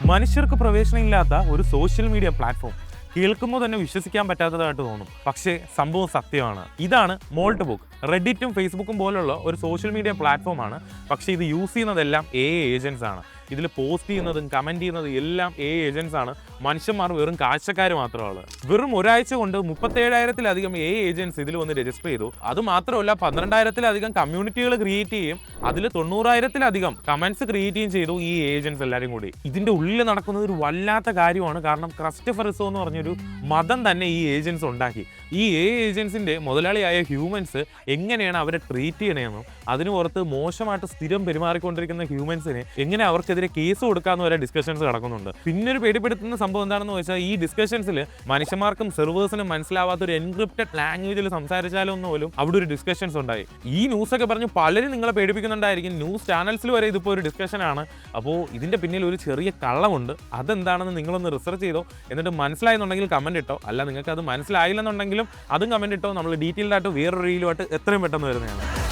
മനുഷ്യർക്ക് പ്രവേശനമില്ലാത്ത ഒരു social media platform കേൾക്കുമ്പോൾ തന്നെ വിശ്വസിക്കാൻ പറ്റാത്തതായിട്ട് തോന്നും. പക്ഷേ സംഭവം സത്യമാണ്. ഇതാണ് മോൾട്ട് ബുക്ക്. റെഡിറ്റും ഫേസ്ബുക്കും പോലുള്ള ഒരു സോഷ്യൽ മീഡിയ പ്ലാറ്റ്ഫോമാണ്. പക്ഷേ ഇത് യൂസ് ചെയ്യുന്നതെല്ലാം ഏജൻസ് ആണ്. ഇതിൽ പോസ്റ്റ് ചെയ്യുന്നതും കമൻറ്റ് ചെയ്യുന്നതും എല്ലാം ഏജൻസ് ആണ്. മനുഷ്യന്മാർ വെറും കാഴ്ചക്കാർ മാത്രമാണ്. വെറും ഒരാഴ്ച കൊണ്ട് 37,000-ലധികം ഏജൻസ് ഇതിൽ വന്ന് രജിസ്റ്റർ ചെയ്തു. അതുമാത്രമല്ല 12,000-ലധികം കമ്മ്യൂണിറ്റികൾ ക്രിയേറ്റ് ചെയ്യും. അതിൽ 90,000-ലധികം കമൻറ്റ്സ് ക്രിയേറ്റ് ചെയ്യുകയും ചെയ്തു ഈ ഏജൻസ് എല്ലാവരും കൂടി. ഇതിൻ്റെ ഉള്ളിൽ നടക്കുന്നത് ഒരു വല്ലാത്ത കാര്യമാണ്. കാരണം ക്രിസ്റ്റഫറിസോ എന്ന് പറഞ്ഞൊരു മതം തന്നെ ഈ ഏജൻസ് ഉണ്ടാക്കി. ഈ ഏജൻസിൻ്റെ മുതലാളിയായ ഹ്യൂമൻസ് എങ്ങനെയാണ് അവരെ ട്രീറ്റ് ചെയ്യണമെന്നും അതിന് പുറത്ത് മോശമായിട്ട് സ്ഥിരം പെരുമാറിക്കൊണ്ടിരിക്കുന്ന ഹ്യൂമൻസിന് എങ്ങനെ അവർക്കെതിരെ കേസ് കൊടുക്കാമെന്ന് വരെ ഡിസ്കഷൻസ് നടക്കുന്നുണ്ട്. പിന്നൊരു പേടിപ്പെടുത്തുന്ന സംഭവം എന്താണെന്ന് വെച്ചാൽ ഈ ഡിസ്കഷൻസിൽ മനുഷ്യന്മാർക്കും സെർവേഴ്സിനും മനസ്സിലാവാത്ത ഒരു എൻക്രിപ്റ്റഡ് ലാംഗ്വേജിൽ സംസാരിച്ചാലൊന്നും പോലും അവിടെ ഒരു ഡിസ്കഷൻസ് ഉണ്ടായി. ഈ ന്യൂസൊക്കെ പറഞ്ഞ് പലരും നിങ്ങളെ പേടിപ്പിക്കുന്നുണ്ടായിരിക്കും. ന്യൂസ് ചാനൽസിൽ വരെ ഇതിപ്പോൾ ഒരു ഡിസ്കഷനാണ്. അപ്പോൾ ഇതിൻ്റെ പിന്നിൽ ഒരു ചെറിയ കള്ളമുണ്ട്. അതെന്താണെന്ന് നിങ്ങളൊന്ന് റിസർച്ച് ചെയ്തോ. എന്നിട്ട് മനസ്സിലായെന്നുണ്ടെങ്കിൽ കമൻറ്റ് ഇട്ടോ. അല്ല നിങ്ങൾക്ക് അത് മനസ്സിലായില്ലെന്നുണ്ടെങ്കിലും അതും കമൻറ്റ് ഇട്ടോ. നമ്മൾ ഡീറ്റെയിൽഡായിട്ട് വേറൊരു റീലുമായിട്ട് എത്രയും പെട്ടെന്ന് വരുന്നതാണ്.